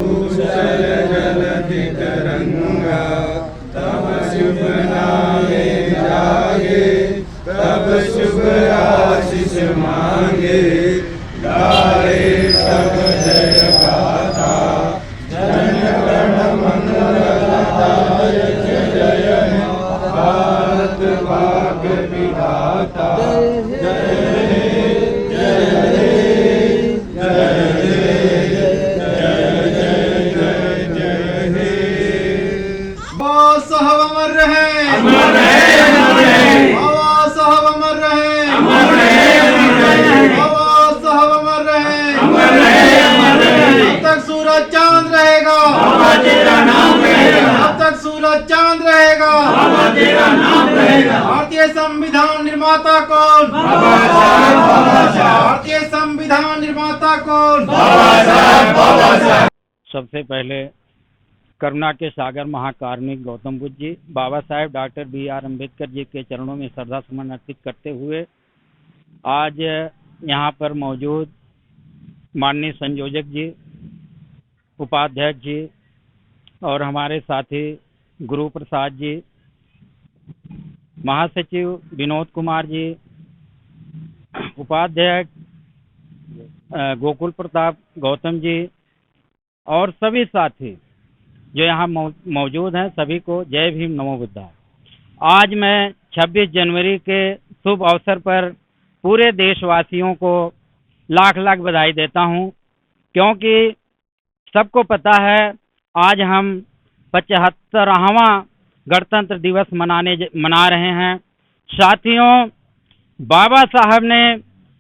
कुशल जलधि तरंगा तब शुभ नामे जागे, तब शुभ आशीष मांगे। गाए सब जय गाथा जन गण मंगलदायक, जय भारत भाग्य विधाता। भारतीय संविधान निर्माता कौन? भारतीय संविधान निर्माता कौन? सबसे पहले करुणा के सागर महाकारुणिक गौतम बुद्ध जी, बाबा साहेब डॉक्टर B.R. अम्बेडकर जी के चरणों में श्रद्धा सुमन अर्पित करते हुए आज यहाँ पर मौजूद माननीय संयोजक जी, उपाध्यक्ष जी और हमारे साथी गुरु प्रसाद जी, महासचिव विनोद कुमार जी, उपाध्यक्ष गोकुल प्रताप गौतम जी और सभी साथी जो यहाँ मौजूद हैं, सभी को जय भीम नमो बुद्धाय। आज मैं 26 जनवरी के शुभ अवसर पर पूरे देशवासियों को लाख लाख बधाई देता हूँ, क्योंकि सबको पता है आज हम 75वां गणतंत्र दिवस मना रहे हैं। साथियों, बाबा साहब ने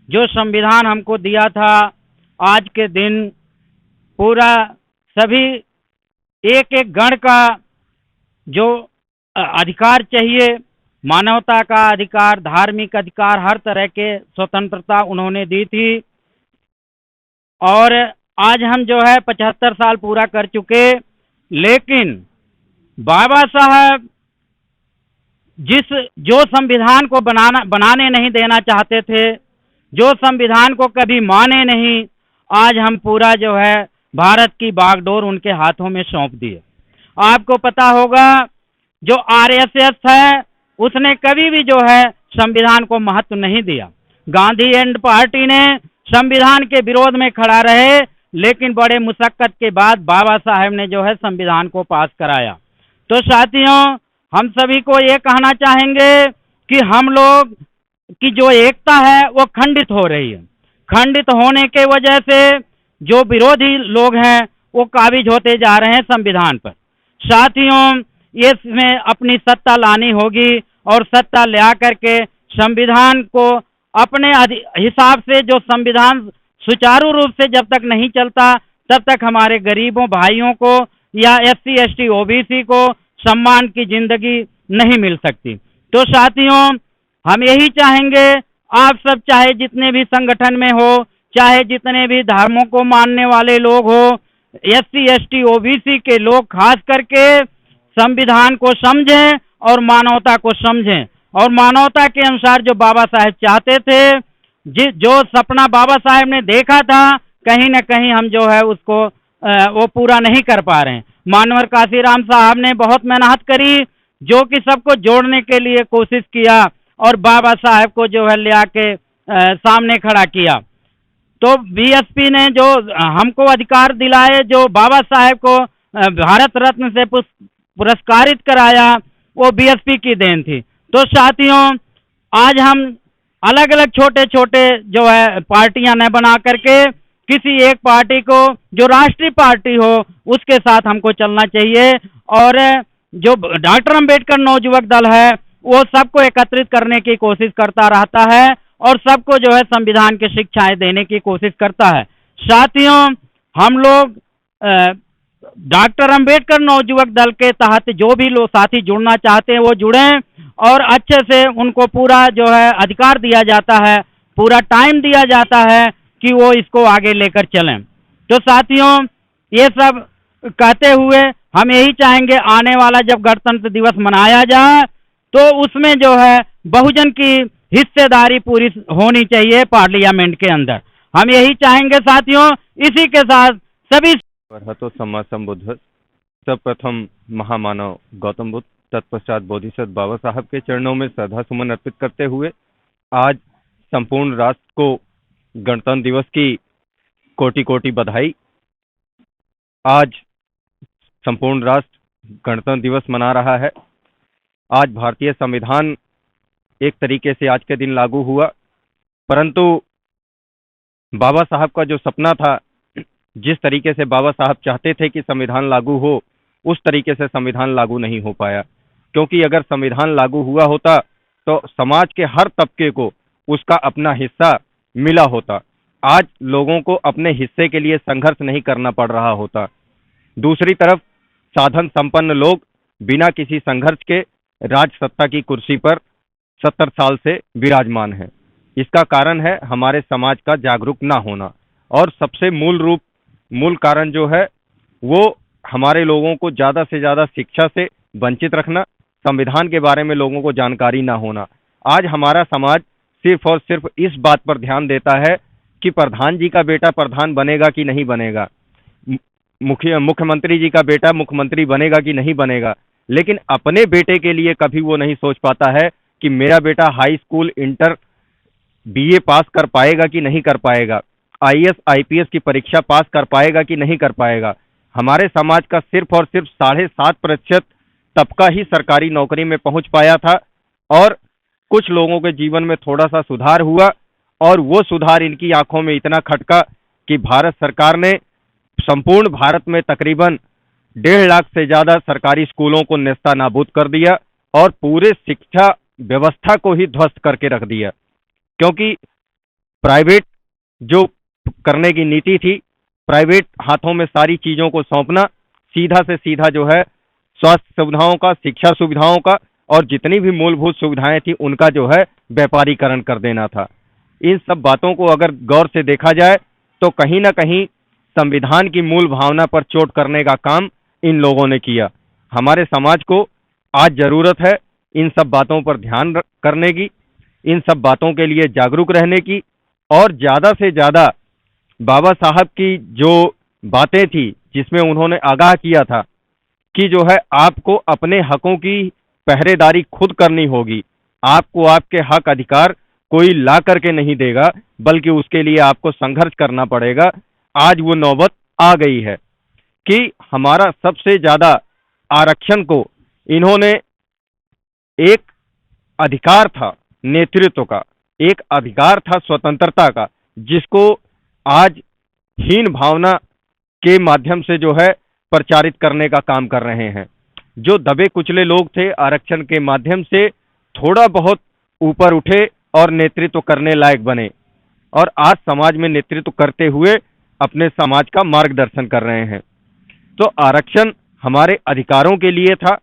जो संविधान हमको दिया था, आज के दिन पूरा सभी एक एक गण का जो अधिकार चाहिए, मानवता का अधिकार, धार्मिक अधिकार, हर तरह के स्वतंत्रता उन्होंने दी थी। और आज हम जो है 75 साल पूरा कर चुके, लेकिन बाबा साहब जो संविधान को बनाने नहीं देना चाहते थे, जो संविधान को कभी माने नहीं, आज हम पूरा जो है भारत की बागडोर उनके हाथों में सौंप दिए। आपको पता होगा जो RSS है उसने कभी भी जो है संविधान को महत्व नहीं दिया। गांधी एंड पार्टी ने संविधान के विरोध में खड़ा रहे, लेकिन बड़े मुशक्कत के बाद बाबा साहब ने जो है संविधान को पास कराया। तो साथियों, हम सभी को ये कहना चाहेंगे कि हम लोग की जो एकता है वो खंडित हो रही है। खंडित होने के वजह से जो विरोधी लोग हैं वो काबिज होते जा रहे हैं संविधान पर। साथियों, इसमें अपनी सत्ता लानी होगी और सत्ता ले आकर के संविधान को अपने हिसाब से, जो संविधान सुचारू रूप से जब तक नहीं चलता तब तक हमारे गरीबों भाइयों को या SC ST OBC को सम्मान की जिंदगी नहीं मिल सकती। तो साथियों, हम यही चाहेंगे, आप सब चाहे जितने भी संगठन में हो, चाहे जितने भी धर्मों को मानने वाले लोग हो, SC ST OBC के लोग खास करके संविधान को समझें और मानवता को समझें, और मानवता के अनुसार जो बाबा साहेब चाहते थे, जो सपना बाबा साहेब ने देखा था, कहीं न कहीं हम जो है उसको वो पूरा नहीं कर पा रहे हैं। मानवर काशीराम साहब ने बहुत मेहनत करी, जो कि सबको जोड़ने के लिए कोशिश किया और बाबा साहेब को जो है ले आके सामने खड़ा किया। तो BSP ने जो हमको अधिकार दिलाए, जो बाबा साहेब को भारत रत्न से पुरस्कारित कराया, वो BSP की देन थी। तो साथियों, आज हम अलग अलग छोटे छोटे जो है पार्टियां न बना करके किसी एक पार्टी को, जो राष्ट्रीय पार्टी हो, उसके साथ हमको चलना चाहिए। और जो डॉक्टर अम्बेडकर नवयुवक दल है वो सबको एकत्रित करने की कोशिश करता रहता है और सबको जो है संविधान की शिक्षाएं देने की कोशिश करता है। साथियों, हम लोग डॉक्टर अम्बेडकर नवयुवक दल के तहत जो भी लोग साथी जुड़ना चाहते हैं वो जुड़ें, और अच्छे से उनको पूरा जो है अधिकार दिया जाता है, पूरा टाइम दिया जाता है कि वो इसको आगे लेकर चलें। तो साथियों, ये सब कहते हुए हम यही चाहेंगे, आने वाला जब गणतंत्र दिवस मनाया जाए तो उसमें जो है बहुजन की हिस्सेदारी पूरी होनी चाहिए पार्लियामेंट के अंदर। हम यही चाहेंगे साथियों। इसी के साथ सभी अर्हतो सम्मा संबुद्ध सर्वप्रथम महामानव गौतम बुद्ध, तत्पश्चात बोधिसत्व बाबा साहब के चरणों में श्रद्धा सुमन अर्पित करते हुए आज संपूर्ण राष्ट्र को गणतंत्र दिवस की कोटि कोटि बधाई। आज संपूर्ण राष्ट्र गणतंत्र दिवस मना रहा है। आज भारतीय संविधान एक तरीके से आज के दिन लागू हुआ, परंतु बाबा साहब का जो सपना था, जिस तरीके से बाबा साहब चाहते थे कि संविधान लागू हो, उस तरीके से संविधान लागू नहीं हो पाया। क्योंकि अगर संविधान लागू हुआ होता तो समाज के हर तबके को उसका अपना हिस्सा मिला होता। आज लोगों को अपने हिस्से के लिए संघर्ष नहीं करना पड़ रहा होता। दूसरी तरफ साधन संपन्न लोग बिना किसी संघर्ष के राज सत्ता की कुर्सी पर 70 साल से विराजमान है। इसका कारण है हमारे समाज का जागरूक ना होना, और सबसे मूल कारण जो है वो हमारे लोगों को ज़्यादा से ज़्यादा शिक्षा से वंचित रखना, संविधान के बारे में लोगों को जानकारी ना होना। आज हमारा समाज सिर्फ और सिर्फ इस बात पर ध्यान देता है कि प्रधान जी का बेटा प्रधान बनेगा कि नहीं बनेगा, मुख्यमंत्री जी का बेटा मुख्यमंत्री बनेगा कि नहीं बनेगा, लेकिन अपने बेटे के लिए कभी वो नहीं सोच पाता है कि मेरा बेटा हाई स्कूल, इंटर, बीए पास कर पाएगा कि नहीं कर पाएगा, आईएएस आईपीएस की परीक्षा पास कर पाएगा कि नहीं कर पाएगा। हमारे समाज का सिर्फ और सिर्फ 7.5% तबका ही सरकारी नौकरी में पहुंच पाया था, और कुछ लोगों के जीवन में थोड़ा सा सुधार हुआ, और वो सुधार इनकी आंखों में इतना खटका कि भारत सरकार ने संपूर्ण भारत में तकरीबन 1.5 लाख से ज्यादा सरकारी स्कूलों को नेस्तनाबूद कर दिया और पूरे शिक्षा व्यवस्था को ही ध्वस्त करके रख दिया। क्योंकि प्राइवेट जो करने की नीति थी, प्राइवेट हाथों में सारी चीजों को सौंपना, सीधा से सीधा जो है स्वास्थ्य सुविधाओं का, शिक्षा सुविधाओं का और जितनी भी मूलभूत सुविधाएं थी उनका जो है व्यापारीकरण कर देना था। इन सब बातों को अगर गौर से देखा जाए तो कहीं ना कहीं संविधान की मूल भावना पर चोट करने का काम इन लोगों ने किया। हमारे समाज को आज जरूरत है इन सब बातों पर ध्यान करने की, इन सब बातों के लिए जागरूक रहने की, और ज्यादा से ज्यादा बाबा साहब की जो बातें थी जिसमें उन्होंने आगाह किया था कि जो है आपको अपने हकों की पहरेदारी खुद करनी होगी, आपको आपके हक अधिकार कोई ला करके नहीं देगा, बल्कि उसके लिए आपको संघर्ष करना पड़ेगा। आज वो नौबत आ गई है कि हमारा सबसे ज्यादा आरक्षण को इन्होंने, एक अधिकार था नेतृत्व का, एक अधिकार था स्वतंत्रता का, जिसको आज हीन भावना के माध्यम से जो है प्रचारित करने का काम कर रहे हैं। जो दबे कुचले लोग थे आरक्षण के माध्यम से थोड़ा बहुत ऊपर उठे और नेतृत्व करने लायक बने, और आज समाज में नेतृत्व करते हुए अपने समाज का मार्गदर्शन कर रहे हैं। तो आरक्षण हमारे अधिकारों के लिए था,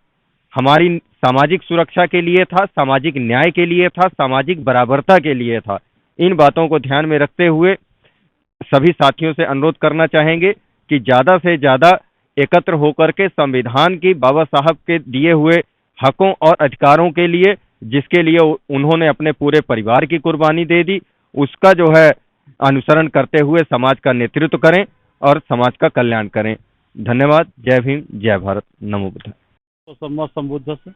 हमारी सामाजिक सुरक्षा के लिए था, सामाजिक न्याय के लिए था, सामाजिक बराबरता के लिए था। इन बातों को ध्यान में रखते हुए सभी साथियों से अनुरोध करना चाहेंगे कि ज्यादा से ज्यादा एकत्र होकर के संविधान की, बाबा साहब के दिए हुए हकों और अधिकारों के लिए, जिसके लिए उन्होंने अपने पूरे परिवार की कुर्बानी दे दी, उसका जो है अनुसरण करते हुए समाज का नेतृत्व करें और समाज का कल्याण करें। धन्यवाद। जय भीम, जय भारत, नमो बुद्धाय। तो सम्मा संबुद्ध से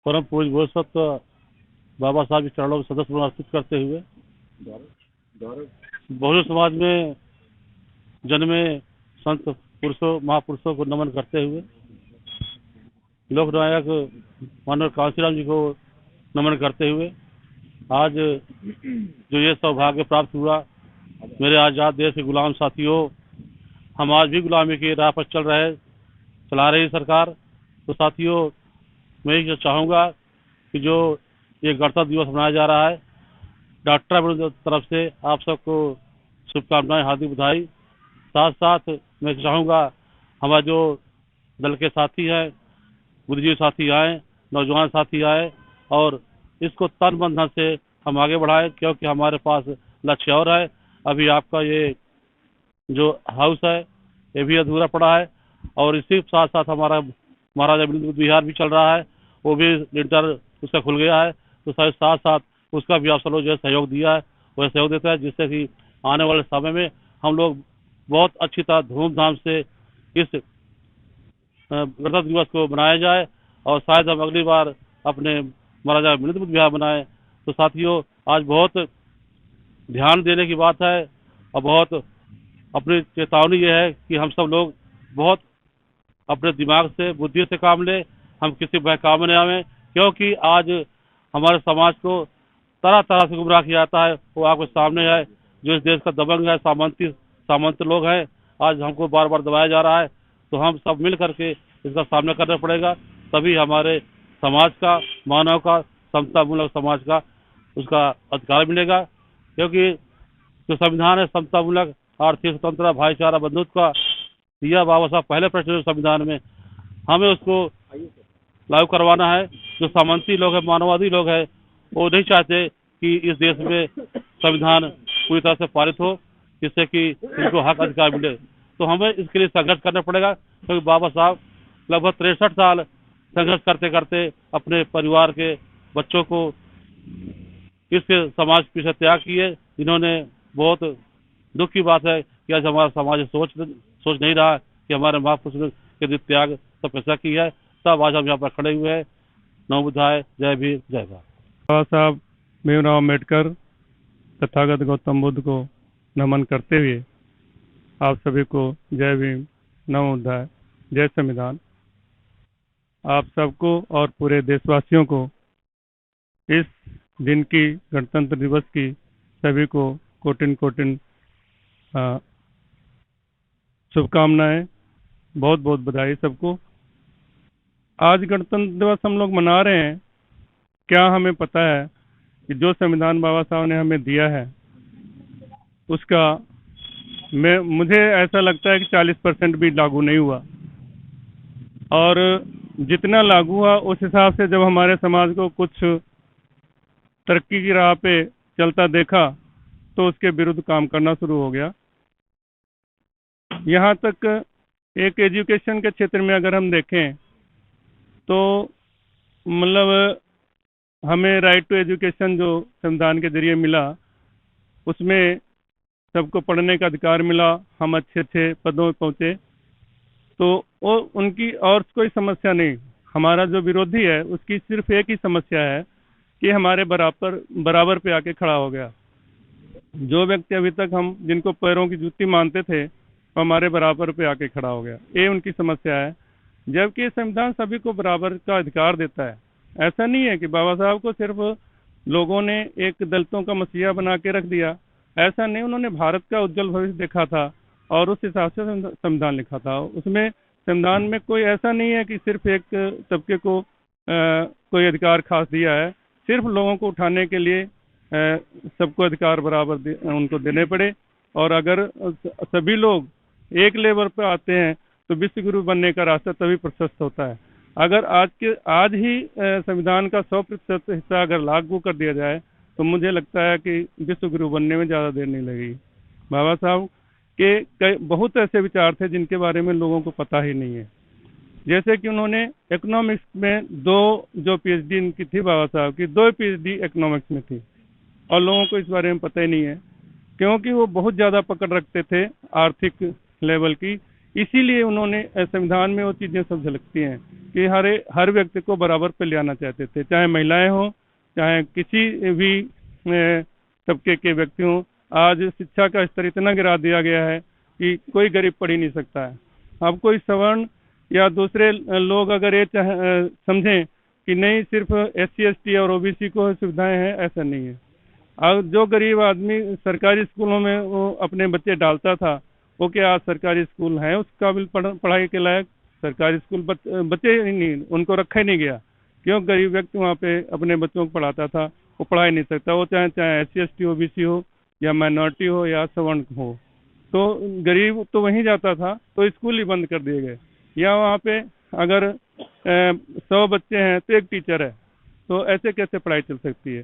परम पूज्य बोधिसत्व बाबा साहब के चरणों में सदस्य अर्पित करते हुए बहुजन समाज में जन्मे संत पुरुषों, महापुरुषों को नमन करते हुए लोकनायक मानव कांशीराम जी को नमन करते हुए आज जो ये सौभाग्य प्राप्त हुआ, मेरे आज़ाद देश के गुलाम साथियों, हम आज भी गुलामी की राह पर चला रही सरकार। तो साथियों, मैं ये चाहूँगा कि जो ये गणतंत्र दिवस मनाया जा रहा है, डॉक्टर की तरफ से आप सबको शुभकामनाएं, हार्दिक बधाई। साथ साथ मैं चाहूँगा हमारे जो दल के साथी हैं, बुद्धिजीवी साथी आए, नौजवान साथी आए और इसको तन मन धन से हम आगे बढ़ाएं, क्योंकि हमारे पास लक्ष्य और है। अभी आपका ये जो हाउस है ये भी अधूरा पड़ा है, और इसी साथ साथ हमारा महाराजा विहार भी चल रहा है, वो भी लिंटर उसका खुल गया है। तो साथ साथ उसका भी आप सब लोग जो सहयोग दिया है, वह सहयोग देता है, जिससे कि आने वाले समय में हम लोग बहुत अच्छी तरह धूमधाम से इस गणतंत्र दिवस को मनाया जाए और शायद हम अगली बार अपने महाराजा विनोद बुद्ध विहार बनाए। तो साथियों, आज बहुत ध्यान देने की बात है और बहुत अपनी चेतावनी ये है कि हम सब लोग बहुत अपने दिमाग से, बुद्धि से काम ले, हम किसी बहकावे में न आवें, क्योंकि आज हमारे समाज को तरह तरह से गुमराह किया जाता है। वो आपके सामने है, जो इस देश का दबंग है, सामंत लोग हैं, आज हमको बार बार दबाया जा रहा है। तो हम सब मिल करके इसका सामना करना पड़ेगा, तभी हमारे समाज का, मानव का, समतामूलक समाज का उसका अधिकार मिलेगा। क्योंकि जो संविधान है समतामूलक, आर्थिक स्वतंत्रता, भाईचारा, बंधुत्व का दिया बाबा साहब पहले प्रश्न संविधान में, हमें उसको लागू करवाना है। जो सामंती लोग हैं, मानववादी लोग हैं, वो नहीं चाहते कि इस देश में संविधान पूरी तरह से पारित हो, जिससे कि इनको हक अधिकार मिले। तो हमें इसके लिए संघर्ष करना पड़ेगा, क्योंकि बाबा साहब लगभग 63 साल संघर्ष करते करते अपने परिवार के बच्चों को इस समाज के पीछे त्याग किए, जिन्होंने बहुत दुख की बात है कि आज हमारा समाज सोच नहीं रहा कि हमारे महापुरुषों के त्याग तपस्या की है, तब आज हम यहाँ पर खड़े हुए हैं। नमो बुद्धाय, जय भीम, जय भारत। बाबा साहब भीमराव अम्बेडकर तथागत गौतम बुद्ध को नमन करते हुए आप सभी को जय भीम, नमो बुद्धाय, जय संविधान। आप सबको और पूरे देशवासियों को इस दिन की, गणतंत्र दिवस की सभी को कोटिन कोटिन शुभकामनाएं, बहुत बहुत बधाई सबको। आज गणतंत्र दिवस हम लोग मना रहे हैं, क्या हमें पता है कि जो संविधान बाबा साहब ने हमें दिया है उसका मुझे ऐसा लगता है कि 40% भी लागू नहीं हुआ, और जितना लागू हुआ उस हिसाब से जब हमारे समाज को कुछ तरक्की की राह पे चलता देखा तो उसके विरुद्ध काम करना शुरू हो गया। यहाँ तक एक एजुकेशन के क्षेत्र में अगर हम देखें तो मतलब हमें राइट टू एजुकेशन जो संविधान के जरिए मिला, उसमें सबको पढ़ने का अधिकार मिला, हम अच्छे अच्छे पदों पर पहुँचे। तो वो उनकी और कोई समस्या नहीं, हमारा जो विरोधी है उसकी सिर्फ एक ही समस्या है कि हमारे बराबर पे आके खड़ा हो गया। जो व्यक्ति अभी तक हम जिनको पैरों की जूती मानते थे, वो हमारे बराबर पे आके खड़ा हो गया, ये उनकी समस्या है। जबकि संविधान सभी को बराबर का अधिकार देता है। ऐसा नहीं है कि बाबा साहब को सिर्फ लोगों ने एक दलितों का मसीहा बना के रख दिया, ऐसा नहीं। उन्होंने भारत का उज्जवल भविष्य देखा था और उस हिसाब से संविधान लिखा था। उसमें संविधान में कोई ऐसा नहीं है कि सिर्फ एक तबके को कोई अधिकार खास दिया है। सिर्फ लोगों को उठाने के लिए सबको अधिकार बराबर उनको देने पड़े, और अगर सभी लोग एक लेवल पर आते हैं तो विश्व गुरु बनने का रास्ता तभी प्रशस्त होता है। अगर आज ही संविधान का 100% हिस्सा अगर लागू कर दिया जाए तो मुझे लगता है कि विश्व गुरु बनने में ज़्यादा देर नहीं लगेगी। बाबा साहब के बहुत ऐसे विचार थे जिनके बारे में लोगों को पता ही नहीं है। जैसे कि उन्होंने इकोनॉमिक्स में जो पीएचडी इनकी थी, बाबा साहब की 2 पीएचडी इकोनॉमिक्स में थी, और लोगों को इस बारे में पता ही नहीं है, क्योंकि वो बहुत ज़्यादा पकड़ रखते थे आर्थिक लेवल की। इसीलिए उन्होंने संविधान में वो चीज़ें सब झलकती हैं कि हर व्यक्ति को बराबर पे ले आना चाहते थे, चाहे महिलाएं हों, चाहे किसी भी तबके के व्यक्ति हों। आज शिक्षा का स्तर इतना गिरा दिया गया है कि कोई गरीब पढ़ ही नहीं सकता है। अब कोई सवर्ण या दूसरे लोग अगर ये समझें कि नहीं सिर्फ SC ST और OBC को सुविधाएं हैं, ऐसा नहीं है। अब जो गरीब आदमी सरकारी स्कूलों में वो अपने बच्चे डालता था, वो क्या आज सरकारी स्कूल हैं उस काबिल पढ़ाई के लायक? सरकारी स्कूल बच्चे ही नहीं, उनको रखा ही नहीं गया। क्यों? गरीब व्यक्ति वहाँ पे अपने बच्चों को पढ़ाता था, वो पढ़ा ही नहीं सकता। वो चाहे SC ST OBC हो या माइनॉरिटी हो या सवर्ण हो, तो गरीब तो वहीं जाता था, तो स्कूल ही बंद कर दिए गए। या वहाँ पे अगर 100 बच्चे हैं तो एक टीचर है, तो ऐसे कैसे पढ़ाई चल सकती है?